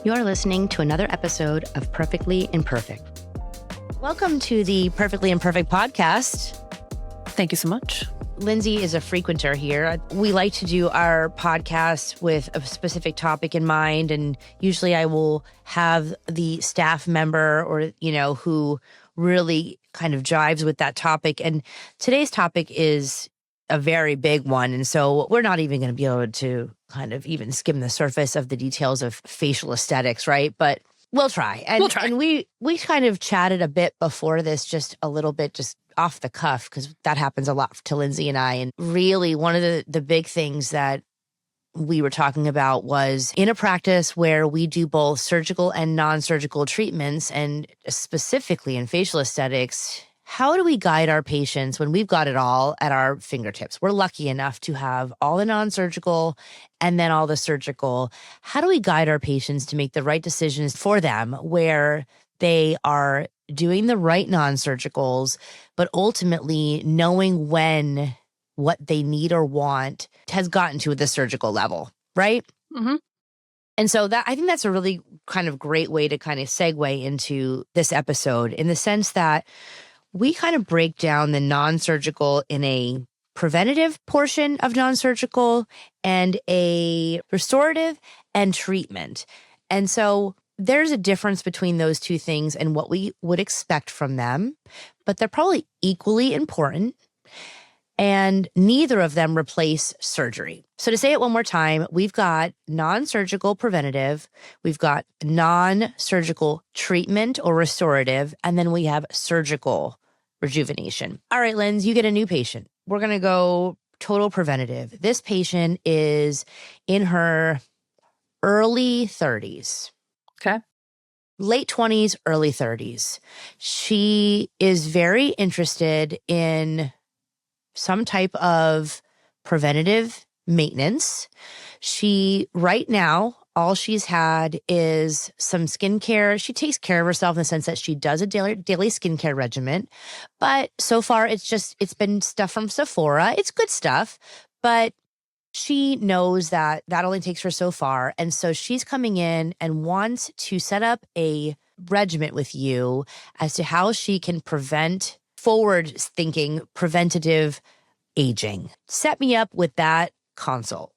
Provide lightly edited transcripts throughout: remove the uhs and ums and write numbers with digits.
You're listening to another episode of Perfectly Imperfect. Welcome to the Perfectly Imperfect podcast. Thank you so much. Lindsey is a frequenter here. We like to do our podcast with a specific topic in mind, and usually I will have the staff member or, who really kind of jives with that topic. And today's topic is a very big one. And so we're not even going to be able to kind of even skim the surface of the details of facial aesthetics, right? But we'll try. And we kind of chatted a bit before this, just a little bit, just off the cuff, because that happens a lot to Lindsey and I. And really one of the big things that we were talking about was in a practice where we do both surgical and non-surgical treatments, and specifically in facial aesthetics, how do we guide our patients when we've got it all at our fingertips? We're lucky enough to have all the non-surgical and then all the surgical. How do we guide our patients to make the right decisions for them where they are doing the right non-surgicals, but ultimately knowing when what they need or want has gotten to the surgical level, right? Mm-hmm. And so I think that's a really kind of great way to kind of segue into this episode, in the sense that we kind of break down the non-surgical in a preventative portion of non-surgical and a restorative and treatment. And so there's a difference between those two things and what we would expect from them, but they're probably equally important, and neither of them replace surgery. So to say it one more time, we've got non-surgical preventative, we've got non-surgical treatment or restorative, and then we have surgical rejuvenation. All right, Linz, you get a new patient. We're going to go total preventative. This patient is in her early 30s. Okay. Late 20s, early 30s. She is very interested in some type of preventative maintenance. She, right now, all she's had is some skincare. She takes care of herself in the sense that she does a daily skincare regimen. But so far, it's been stuff from Sephora. It's good stuff, but she knows that only takes her so far. And so she's coming in and wants to set up a regimen with you as to how she can prevent forward-thinking preventative aging. Set me up with that consult.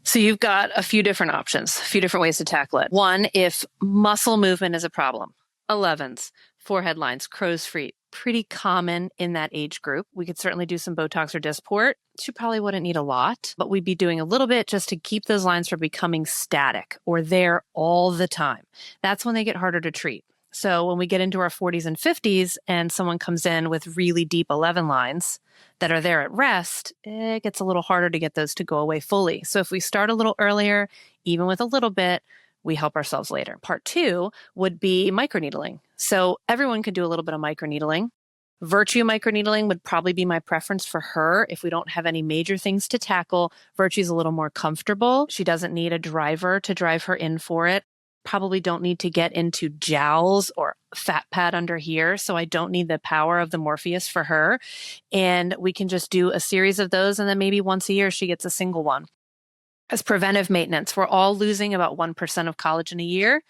So you've got a few different options, a few different ways to tackle it. One, if muscle movement is a problem, 11s, forehead lines, crow's feet, pretty common in that age group. We could certainly do some Botox or Dysport. She probably wouldn't need a lot, but we'd be doing a little bit just to keep those lines from becoming static or there all the time. That's when they get harder to treat. So when we get into our 40s and 50s and someone comes in with really deep 11 lines that are there at rest, it gets a little harder to get those to go away fully. So if we start a little earlier, even with a little bit, we help ourselves later. Part 2 would be microneedling. So everyone could do a little bit of microneedling. Virtue microneedling would probably be my preference for her. If we don't have any major things to tackle, Virtue's a little more comfortable. She doesn't need a driver to drive her in for it. Probably don't need to get into jowls or fat pad under here. So I don't need the power of the Morpheus for her. And we can just do a series of those. And then maybe once a year, she gets a single one. As preventive maintenance, we're all losing about 1% of collagen a year.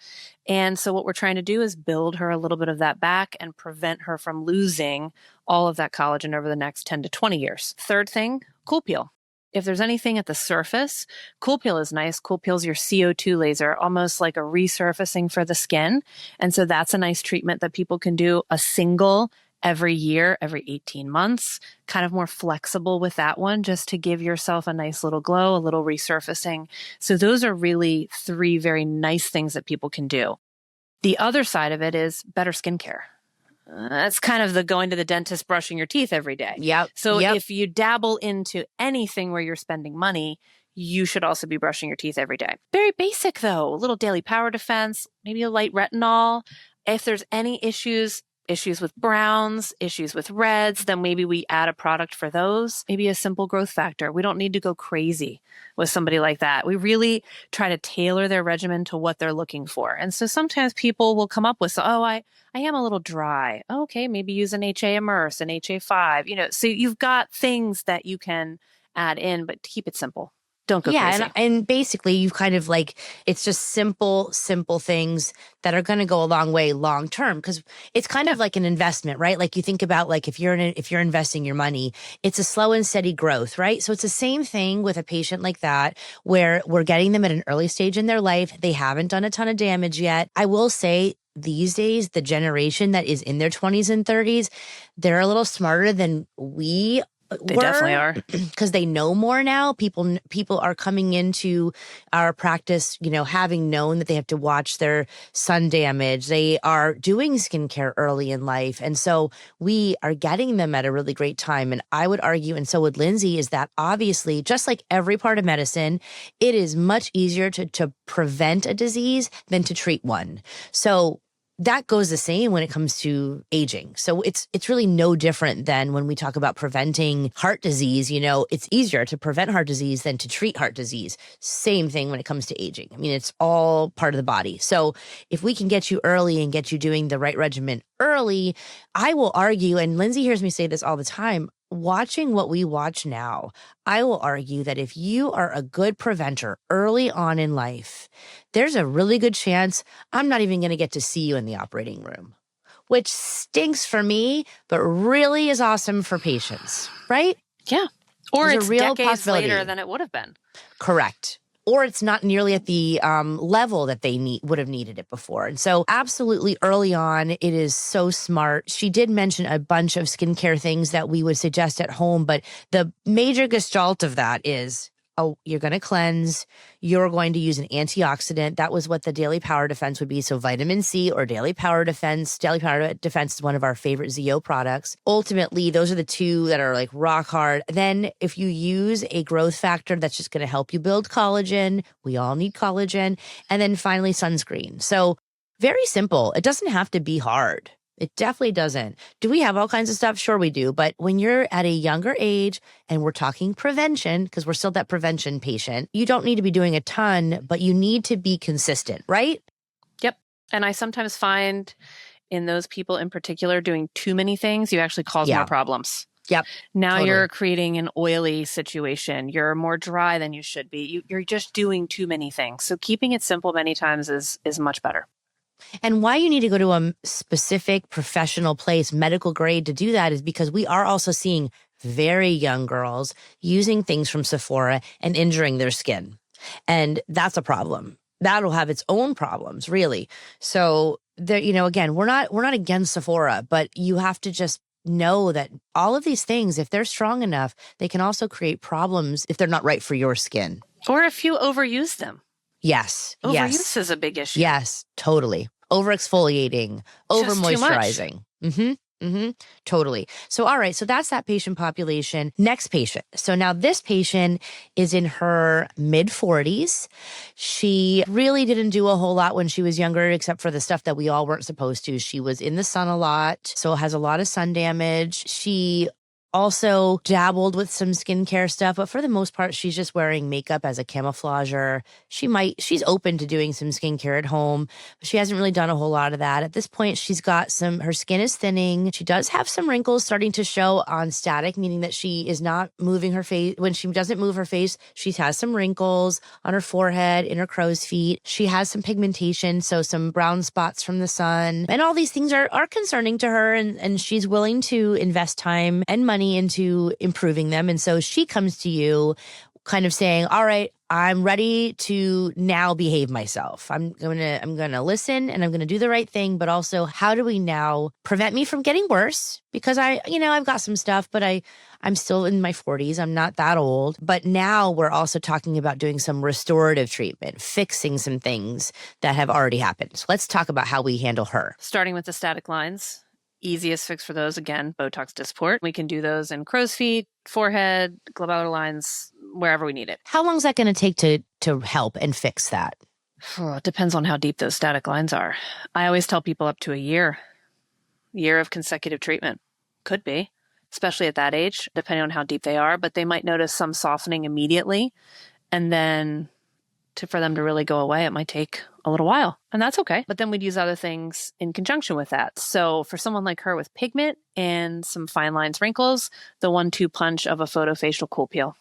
And so what we're trying to do is build her a little bit of that back and prevent her from losing all of that collagen over the next 10 to 20 years. Third thing, cool peel. If there's anything at the surface, cool peel is nice. Cool peel is your CO2 laser, almost like a resurfacing for the skin. And so that's a nice treatment that people can do, a single every year, every 18 months, kind of more flexible with that one, just to give yourself a nice little glow, a little resurfacing. So those are really 3 very nice things that people can do. The other side of it is better skincare. That's kind of the going to the dentist, brushing your teeth every day. Yep. So if you dabble into anything where you're spending money, you should also be brushing your teeth every day. Very basic though, a little daily power defense, maybe a light retinol. If there's any issues with browns, issues with reds, then maybe we add a product for those. Maybe a simple growth factor. We don't need to go crazy with somebody like that. We really try to tailor their regimen to what they're looking for. And so sometimes people will come up with, I am a little dry. Okay, maybe use an HA Immerse, an HA5, so you've got things that you can add in, but keep it simple. Don't go crazy. And basically you've kind of like, it's just simple things that are going to go a long way long term, because it's kind of like an investment, right? Like you think about like if you're investing your money, it's a slow and steady growth, right? So it's the same thing with a patient like that, where we're getting them at an early stage in their life. They haven't done a ton of damage yet. I will say these days, the generation that is in their 20s and 30s, they're a little smarter than we They definitely are, because they know more now. People are coming into our practice, having known that they have to watch their sun damage. They are doing skincare early in life. And so we are getting them at a really great time. And I would argue, and so would Lindsey, is that obviously, just like every part of medicine, it is much easier to prevent a disease than to treat one. So that goes the same when it comes to aging. So it's really no different than when we talk about preventing heart disease. It's easier to prevent heart disease than to treat heart disease. Same thing when it comes to aging. I mean, it's all part of the body. So if we can get you early and get you doing the right regimen early, I will argue, and Lindsey hears me say this all the time, watching what we watch now, I will argue that if you are a good preventer early on in life, there's a really good chance I'm not even going to get to see you in the operating room, which stinks for me, but really is awesome for patients, right? Yeah. Or There's it's a real decades later than it would have been. Correct. Or it's not nearly at the level that they would have needed it before. And so absolutely early on, it is so smart. She did mention a bunch of skincare things that we would suggest at home, but the major gestalt of that is, you're going to cleanse. You're going to use an antioxidant. That was what the Daily Power Defense would be. So vitamin C or Daily Power Defense. Daily Power Defense is one of our favorite ZO products. Ultimately, those are the two that are like rock hard. Then if you use a growth factor that's just going to help you build collagen, we all need collagen. And then finally, sunscreen. So very simple. It doesn't have to be hard. It definitely doesn't. Do we have all kinds of stuff? Sure we do. But when you're at a younger age and we're talking prevention, because we're still that prevention patient, you don't need to be doing a ton, but you need to be consistent, right? Yep. And I sometimes find in those people in particular doing too many things, you actually cause more problems. Yep. Now you're creating an oily situation. You're more dry than you should be. You're just doing too many things. So keeping it simple many times is much better. And why you need to go to a specific professional place, medical grade, to do that is because we are also seeing very young girls using things from Sephora and injuring their skin. And that's a problem. That'll have its own problems, really. So there, again, we're not against Sephora, but you have to just know that all of these things, if they're strong enough, they can also create problems if they're not right for your skin. Or if you overuse them. Yes. Overuse is a big issue. Yes, totally. Over exfoliating, over moisturizing. Totally. So, all right. So that's that patient population. Next patient. So now this patient is in her mid 40s. She really didn't do a whole lot when she was younger, except for the stuff that we all weren't supposed to. She was in the sun a lot, so has a lot of sun damage. She also dabbled with some skincare stuff, but for the most part, she's just wearing makeup as a camouflager. She's open to doing some skincare at home, but she hasn't really done a whole lot of that. At this point, her skin is thinning. She does have some wrinkles starting to show on static, meaning that she is not moving her face. When she doesn't move her face, she has some wrinkles on her forehead, in her crow's feet. She has some pigmentation, so some brown spots from the sun. And all these things are concerning to her, and she's willing to invest time and money into improving them. And so she comes to you kind of saying, all right, I'm ready to now behave myself. I'm going to listen and I'm going to do the right thing. But also, how do we now prevent me from getting worse? Because I've got some stuff, but I'm still in my 40s. I'm not that old. But now we're also talking about doing some restorative treatment, fixing some things that have already happened. So let's talk about how we handle her. Starting with the static lines. Easiest fix for those, again, Botox Dysport. We can do those in crow's feet, forehead, glabellar lines, wherever we need it. How long is that going to take to help and fix that? It depends on how deep those static lines are. I always tell people up to a year of consecutive treatment. Could be, especially at that age, depending on how deep they are, but they might notice some softening immediately. And then for them to really go away, it might take a little while, and that's okay. But then we'd use other things in conjunction with that. So for someone like her with pigment and some fine lines, wrinkles, the 1-2 punch of a photofacial cool peel.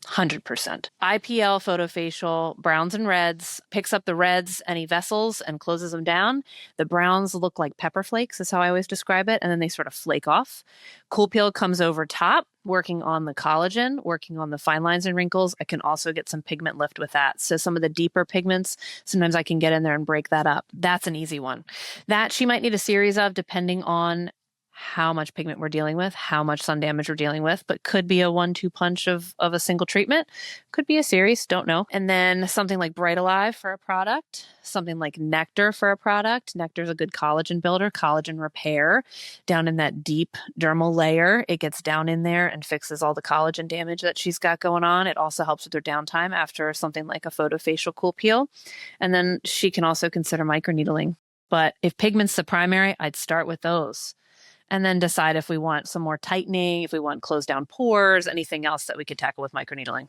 100%. IPL photofacial, browns and reds, picks up the reds, any vessels, and closes them down. The browns look like pepper flakes, is how I always describe it, and then they sort of flake off. Cool Peel comes over top, working on the collagen, working on the fine lines and wrinkles. I can also get some pigment lift with that. So some of the deeper pigments, sometimes I can get in there and break that up. That's an easy one. That she might need a series of, depending on how much pigment we're dealing with, how much sun damage we're dealing with, but could be a 1-2 punch of a single treatment, could be a series, don't know. And then something like Bright Alive for a product, something like Nectar for a product. Nectar is a good collagen builder, collagen repair down in that deep dermal layer. It gets down in there and fixes all the collagen damage that she's got going on. It also helps with her downtime after something like a photofacial Cool Peel. And then she can also consider microneedling. But if pigment's the primary, I'd start with those. And then decide if we want some more tightening, if we want closed down pores, anything else that we could tackle with microneedling.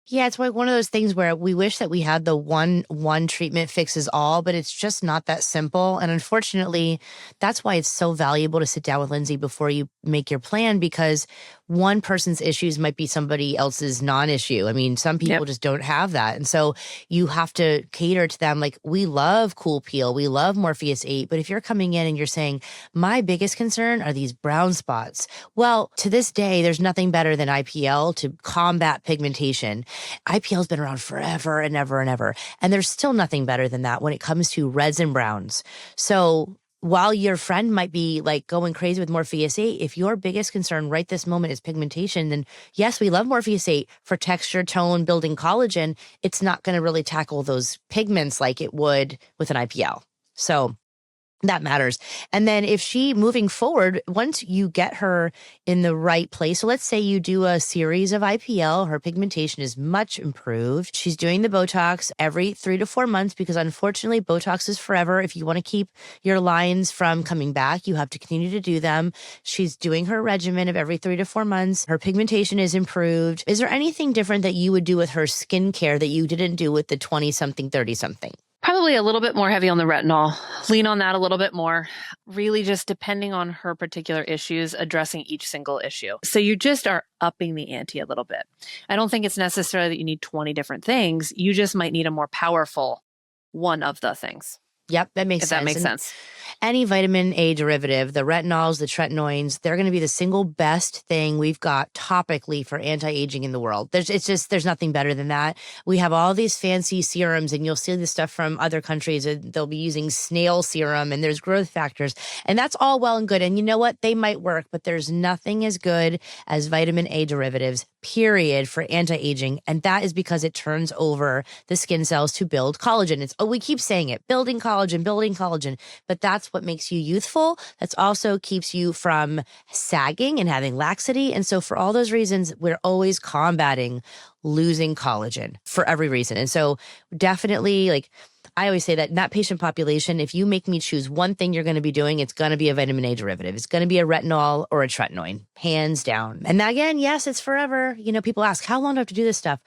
Yeah, it's like one of those things where we wish that we had the one treatment fixes all, but it's just not that simple. And unfortunately, that's why it's so valuable to sit down with Lindsey before you make your plan, because one person's issues might be somebody else's non-issue. I mean, some people just don't have that. And so you have to cater to them. Like, we love Cool Peel, we love Morpheus 8, but if you're coming in and you're saying, my biggest concern are these brown spots. Well, to this day, there's nothing better than IPL to combat pigmentation. IPL has been around forever and ever and ever. And there's still nothing better than that when it comes to reds and browns. So while your friend might be like going crazy with Morpheus 8, if your biggest concern right this moment is pigmentation, then yes, we love Morpheus 8 for texture, tone, building collagen. It's not going to really tackle those pigments like it would with an IPL. So that matters. And then if she, moving forward, once you get her in the right place, so let's say you do a series of IPL, her pigmentation is much improved. She's doing the Botox every 3 to 4 months, because unfortunately Botox is forever. If you want to keep your lines from coming back, you have to continue to do them. She's doing her regimen of every 3 to 4 months. Her pigmentation is improved. Is there anything different that you would do with her skincare that you didn't do with the 20-something, 30-something? Probably a little bit more heavy on the retinol. Lean on that a little bit more. Really just depending on her particular issues, addressing each single issue. So you just are upping the ante a little bit. I don't think it's necessarily that you need 20 different things. You just might need a more powerful one of the things. Yep, that makes sense. If that makes sense. Any vitamin A derivative, the retinols, the tretinoins, they're going to be the single best thing we've got topically for anti-aging in the world. There's nothing better than that. We have all these fancy serums, and you'll see this stuff from other countries. They'll be using snail serum, and there's growth factors, and that's all well and good. And you know what? They might work, but there's nothing as good as vitamin A derivatives, period, for anti-aging. And that is because it turns over the skin cells to build collagen. We keep saying it, building collagen, but that's what makes you youthful. That's also keeps you from sagging and having laxity. And so for all those reasons, we're always combating losing collagen for every reason. And so definitely, like, I always say that in that patient population, if you make me choose one thing you're going to be doing, it's going to be a vitamin A derivative. It's going to be a retinol or a tretinoin, hands down. And again, yes, it's forever. You know, people ask, how long do I have to do this stuff?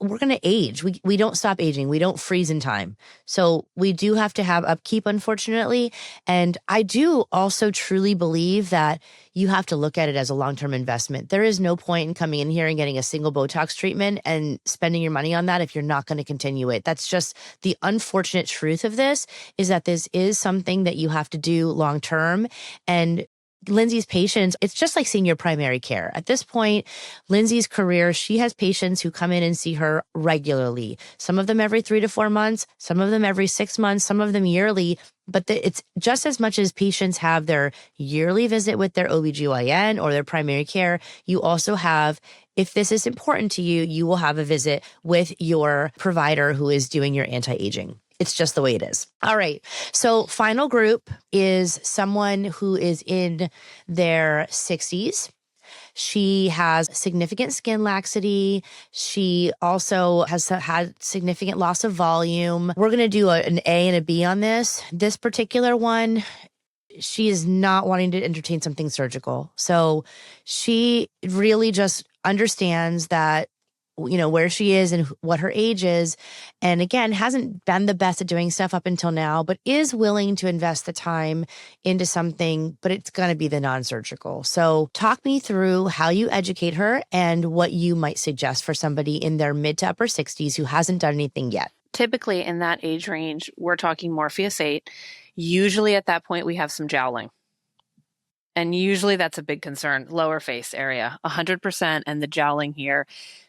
We're going to age. We don't stop aging. We don't freeze in time. So we do have to have upkeep, unfortunately. And I do also truly believe that you have to look at it as a long-term investment. There is no point in coming in here and getting a single Botox treatment and spending your money on that if you're not going to continue it. That's just the unfortunate truth of this, is that this is something that you have to do long-term. And Lindsey's patients, it's just like seeing your primary care. At this point, Lindsey's career, she has patients who come in and see her regularly. Some of them every 3 to 4 months, some of them every 6 months, some of them yearly. But it's just as much as patients have their yearly visit with their OBGYN or their primary care, you also have, if this is important to you, you will have a visit with your provider who is doing your anti-aging. It's just the way it is. All right. So final group is someone who is in their 60s. She has significant skin laxity. She also has had significant loss of volume. We're going to do an A and a B on this. This particular one, she is not wanting to entertain something surgical. So she really just understands that where she is and what her age is. And again, hasn't been the best at doing stuff up until now, but is willing to invest the time into something, but it's going to be the non-surgical. So talk me through how you educate her and what you might suggest for somebody in their mid to upper 60s who hasn't done anything yet. Typically in that age range, we're talking Morpheus 8. Usually at that point, we have some jowling. And usually that's a big concern, lower face area, 100%. And the jowling here,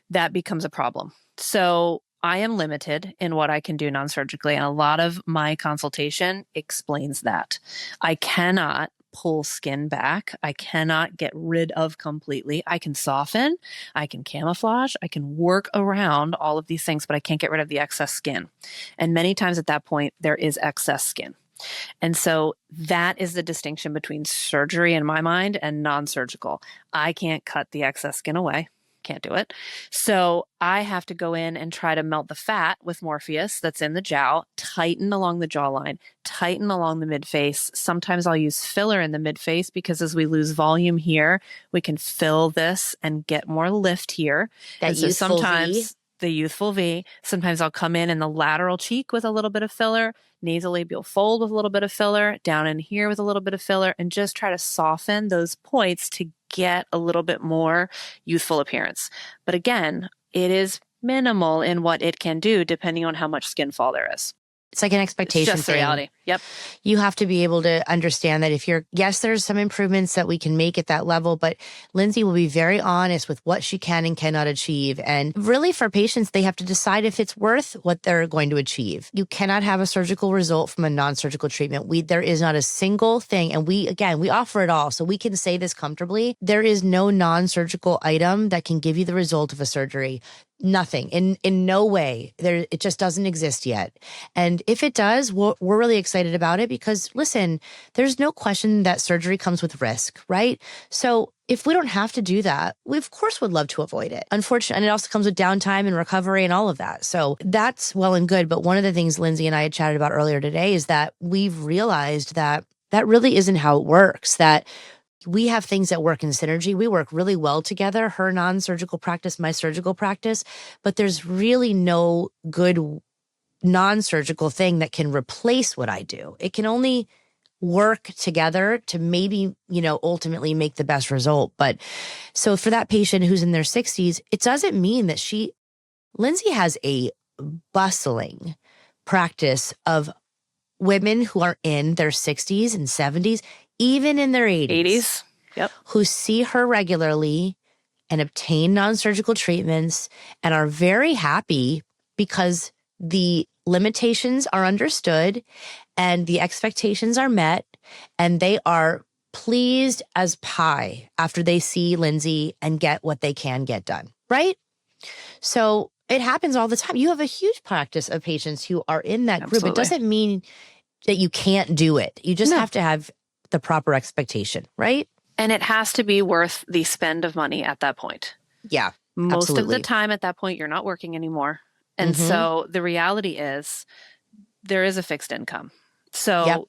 that becomes a problem. So I am limited in what I can do non-surgically. And a lot of my consultation explains that. I cannot pull skin back. I cannot get rid of completely. I can soften, I can camouflage, I can work around all of these things, but I can't get rid of the excess skin. And many times at that point, there is excess skin. And so that is the distinction between surgery in my mind and non-surgical. I can't cut the excess skin away. Can't do it. So I have to go in and try to melt the fat with Morpheus that's in the jowl, tighten along the jawline, tighten along the midface. Sometimes I'll use filler in the midface because as we lose volume here, we can fill this and get more lift here. That and so youthful sometimes V. the youthful V. Sometimes I'll come in the lateral cheek with a little bit of filler, nasolabial fold with a little bit of filler, down in here with a little bit of filler, and just try to soften those points to get a little bit more youthful appearance. But again, it is minimal in what it can do depending on how much skin fall there is. It's like an expectation It's just the thing. reality. Yep. You have to be able to understand that yes, there's some improvements that we can make at that level, but Lindsey will be very honest with what she can and cannot achieve. And really for patients, they have to decide if it's worth what they're going to achieve. You cannot have a surgical result from a non-surgical treatment. There is not a single thing. And we offer it all. So we can say this comfortably. There is no non-surgical item that can give you the result of a surgery. Nothing in no way there. It just doesn't exist yet. And if it does, we're really excited about it because listen, there's no question that surgery comes with risk, right? So if we don't have to do that, we of course would love to avoid it. Unfortunately, and it also comes with downtime and recovery and all of that. So that's well and good. But one of the things Lindsey and I had chatted about earlier today is that we've realized that really isn't how it works, that we have things that work in synergy. We work really well together, her non-surgical practice, my surgical practice, but there's really no good non-surgical thing that can replace what I do. It can only work together to maybe, ultimately make the best result. But so for that patient who's in their 60s, it doesn't mean that Lindsey has a bustling practice of women who are in their 60s and 70s, even in their 80s. Yep. Who see her regularly and obtain non-surgical treatments and are very happy because the limitations are understood and the expectations are met, and they are pleased as pie after they see Lindsey and get what they can get done, right? So it happens all the time. You have a huge practice of patients who are in that group. Absolutely. It doesn't mean that you can't do it. You just have to have the proper expectation, right? And it has to be worth the spend of money at that point. Yeah, Most absolutely. of the time at that point, you're not working anymore. And so the reality is there is a fixed income. So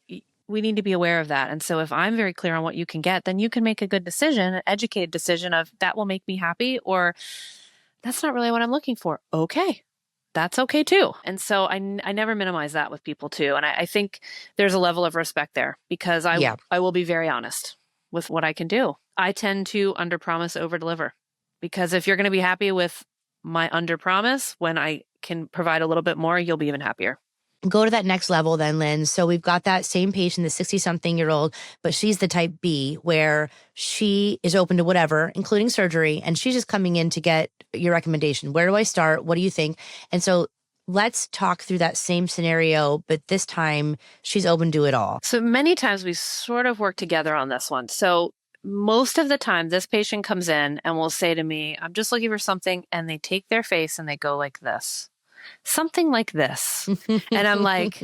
we need to be aware of that. And so if I'm very clear on what you can get, then you can make a good decision, an educated decision of that will make me happy, or that's not really what I'm looking for. Okay. That's okay too. And so I never minimize that with people too. And I think there's a level of respect there because I will be very honest with what I can do. I tend to under promise, over deliver, because if you're going to be happy with my under promise, when I can provide a little bit more, you'll be even happier. Go to that next level then, Lynn. So we've got that same patient, the 60-something-year-old, but she's the type B where she is open to whatever, including surgery, and she's just coming in to get your recommendation. Where do I start? What do you think? And so let's talk through that same scenario, but this time she's open to it all. So many times we sort of work together on this one. So most of the time this patient comes in and will say to me, I'm just looking for something, and they take their face and they go like this. Something like this. And I'm like,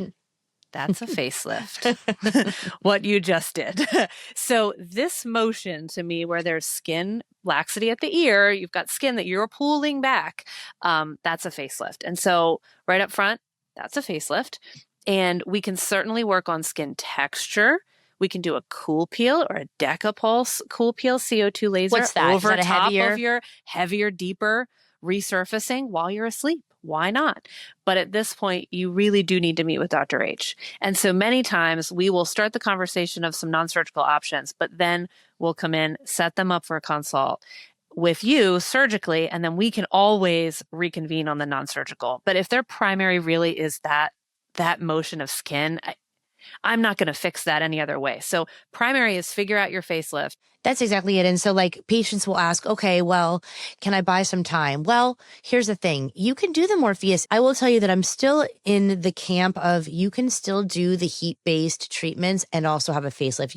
that's a facelift, what you just did. So this motion to me where there's skin laxity at the ear, you've got skin that you're pulling back, that's a facelift. And so right up front, that's a facelift. And we can certainly work on skin texture. We can do a cool peel or a Decapulse cool peel CO2 laser. What's that? Over Is that top heavier? of your heavier, deeper resurfacing while you're asleep. Why not? But at this point, you really do need to meet with Dr. H. And so many times we will start the conversation of some non-surgical options, but then we'll come in, set them up for a consult with you surgically, and then we can always reconvene on the non-surgical. But if their primary really is that motion of skin, I'm not going to fix that any other way. So primary is figure out your facelift. That's exactly it. And so like patients will ask, okay, well, can I buy some time? Well, here's the thing. You can do the Morpheus. I will tell you that I'm still in the camp of you can still do the heat-based treatments and also have a facelift.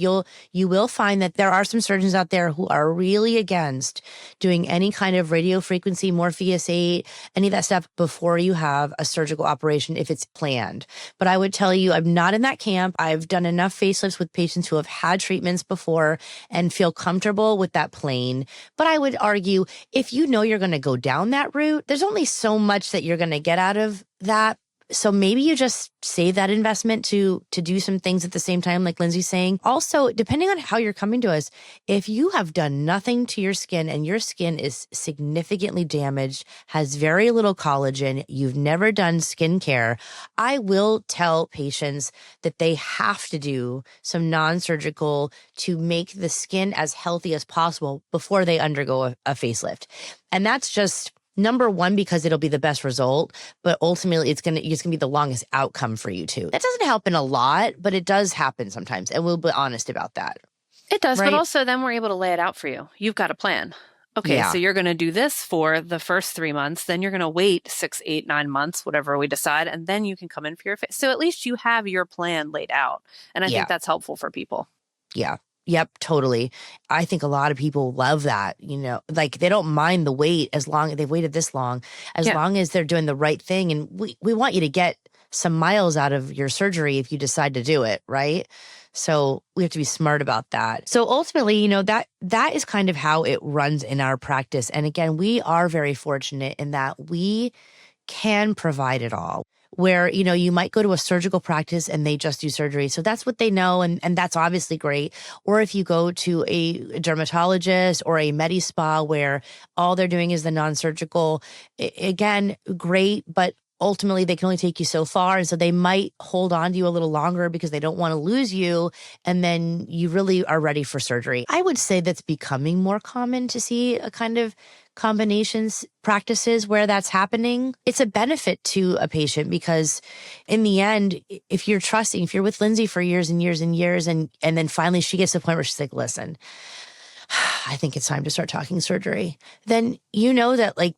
You will find that there are some surgeons out there who are really against doing any kind of radio frequency, Morpheus 8, any of that stuff before you have a surgical operation if it's planned. But I would tell you, I'm not in that camp. I've done enough facelifts with patients who have had treatments before and feel comfortable with that plane. But I would argue if you know you're going to go down that route, there's only so much that you're going to get out of that. So maybe you just save that investment to do some things at the same time, like Lindsey's saying. Also, depending on how you're coming to us, if you have done nothing to your skin and your skin is significantly damaged, has very little collagen, you've never done skin care, I will tell patients that they have to do some non-surgical to make the skin as healthy as possible before they undergo a facelift. And that's just number one, because it'll be the best result, but ultimately it's gonna be the longest outcome for you too. That doesn't happen a lot, but it does happen sometimes, and we'll be honest about that. It does, right? But also then we're able to lay it out for you. You've got a plan. Okay, so you're going to do this for the first 3 months, then you're going to wait 6, 8, 9 months, whatever we decide, and then you can come in for your face. So at least you have your plan laid out, and I think that's helpful for people. Yeah. Yep, totally. I think a lot of people love that, like they don't mind the wait as long as they've waited this long, as long as they're doing the right thing. And we want you to get some miles out of your surgery if you decide to do it, right? So we have to be smart about that. So ultimately, that is kind of how it runs in our practice. And again, we are very fortunate in that we can provide it all. Where, you might go to a surgical practice and they just do surgery. So that's what they know. And that's obviously great. Or if you go to a dermatologist or a med spa where all they're doing is the non-surgical, again, great. But ultimately they can only take you so far. And so they might hold on to you a little longer because they don't want to lose you. And then you really are ready for surgery. I would say that's becoming more common to see a kind of combinations practices where that's happening. It's a benefit to a patient because in the end, if you're with Lindsey for years and years and years, and then finally she gets to the point where she's like, listen, I think it's time to start talking surgery. Then that like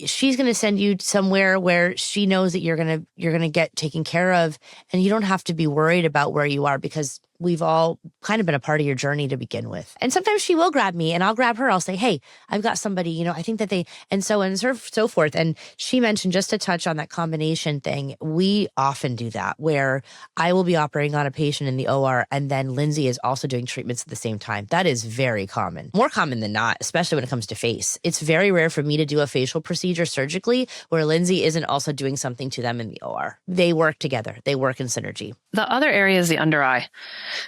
she's going to send you somewhere where she knows that you're going to get taken care of, and you don't have to be worried about where you are because we've all kind of been a part of your journey to begin with. And sometimes she will grab me and I'll grab her. I'll say, hey, I've got somebody, I think that and so on and so forth. And she mentioned, just to touch on that combination thing, we often do that where I will be operating on a patient in the OR and then Lindsey is also doing treatments at the same time. That is very common, more common than not, especially when it comes to face. It's very rare for me to do a facial procedure surgically where Lindsey isn't also doing something to them in the OR. They work together. They work in synergy. The other area is the under eye.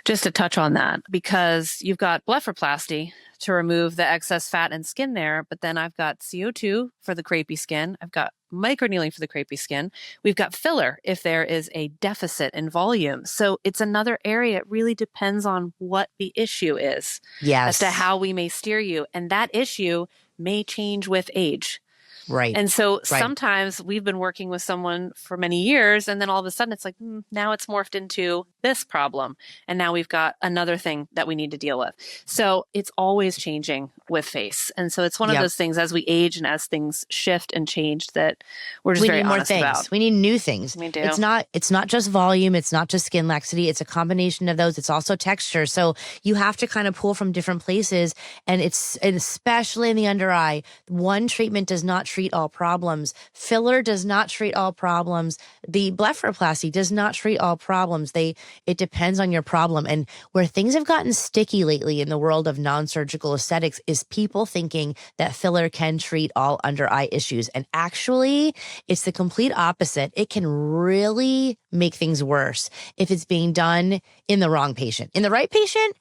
Just to touch on that, because you've got blepharoplasty to remove the excess fat and skin there, but then I've got CO2 for the crepey skin. I've got microneedling for the crepey skin. We've got filler if there is a deficit in volume. So it's another area. It really depends on what the issue is as to how we may steer you. And that issue may change with age. Right. And so sometimes we've been working with someone for many years, and then all of a sudden it's like, now it's morphed into this problem. And now we've got another thing that we need to deal with. So it's always changing with face. And so it's one of those things as we age and as things shift and change that we're just very honest about. We need new things. We do. It's not just volume. It's not just skin laxity. It's a combination of those. It's also texture. So you have to kind of pull from different places. And especially in the under eye, one treatment does not treat all problems. Filler does not treat all problems. The blepharoplasty does not treat all problems. It depends on your problem. And where things have gotten sticky lately in the world of non-surgical aesthetics is people thinking that filler can treat all under eye issues. And actually, it's the complete opposite. It can really make things worse if it's being done in the wrong patient. In the right patient,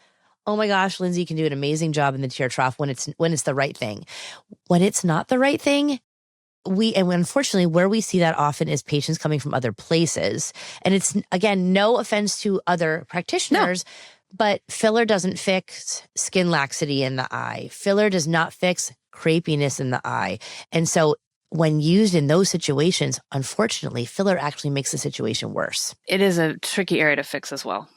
oh my gosh, Lindsey can do an amazing job in the tear trough when it's the right thing. When it's not the right thing, unfortunately, where we see that often is patients coming from other places. And it's, again, no offense to other practitioners, but filler doesn't fix skin laxity in the eye. Filler does not fix crepiness in the eye. And so when used in those situations, unfortunately, filler actually makes the situation worse. It is a tricky area to fix as well.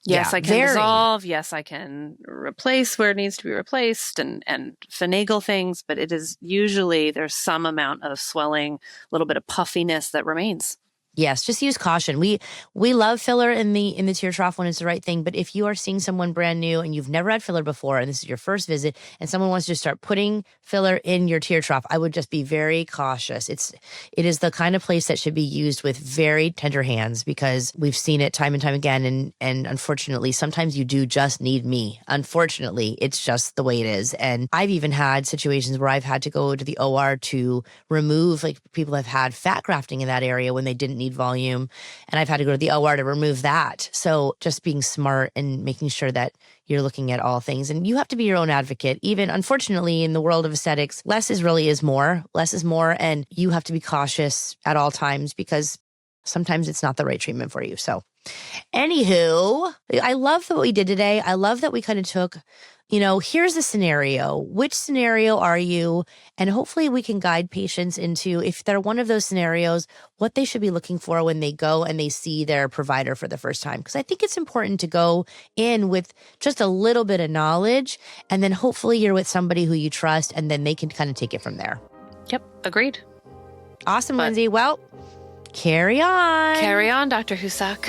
Yes, I can dissolve. Yes, I can replace where it needs to be replaced and finagle things, but it is usually there's some amount of swelling, a little bit of puffiness that remains. Yes, just use caution. We love filler in the tear trough when it's the right thing, but if you are seeing someone brand new and you've never had filler before and this is your first visit and someone wants to start putting filler in your tear trough, I would just be very cautious. It is the kind of place that should be used with very tender hands because we've seen it time and time again, and unfortunately sometimes you do just need me. Unfortunately, it's just the way it is. And I've even had situations where I've had to go to the OR to remove, like people have had fat grafting in that area when they didn't need volume, and I've had to go to the OR to remove that. So just being smart and making sure that you're looking at all things, and you have to be your own advocate. Even unfortunately in the world of aesthetics, less is more, and you have to be cautious at all times because sometimes it's not the right treatment for you. So anywho, I love what we did today. I love that we kind of took, here's the scenario. Which scenario are you? And hopefully we can guide patients into, if they're one of those scenarios, what they should be looking for when they go and they see their provider for the first time. Because I think it's important to go in with just a little bit of knowledge, and then hopefully you're with somebody who you trust, and then they can kind of take it from there. Yep, agreed. Awesome, Lindsey. Well, carry on. Carry on, Dr. Houssock.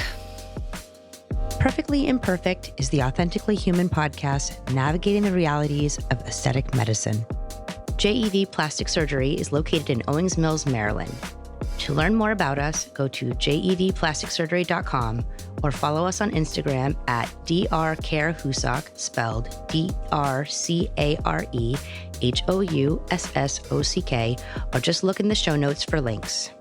Perfectly Imperfect is the authentically human podcast navigating the realities of aesthetic medicine. JEV Plastic Surgery is located in Owings Mills, Maryland. To learn more about us, go to jevplasticsurgery.com or follow us on Instagram at drcarehoussock, spelled DRCAREHOUSSOCK, or just look in the show notes for links.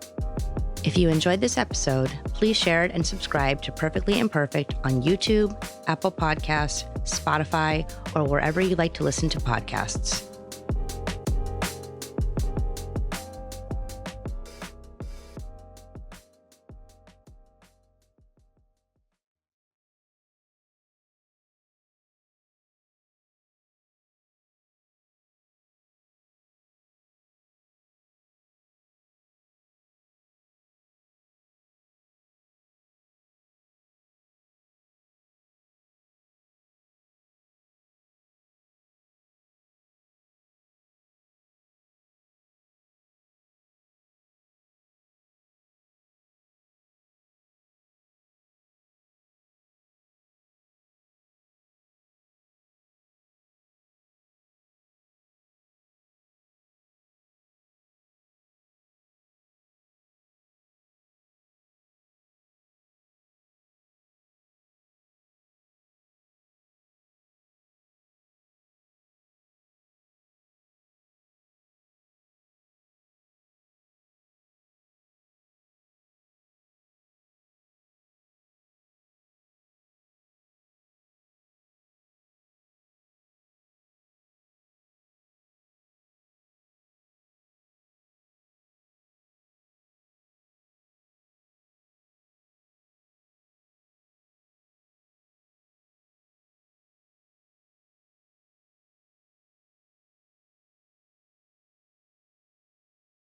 If you enjoyed this episode, please share it and subscribe to Perfectly Imperfect on YouTube, Apple Podcasts, Spotify, or wherever you like to listen to podcasts.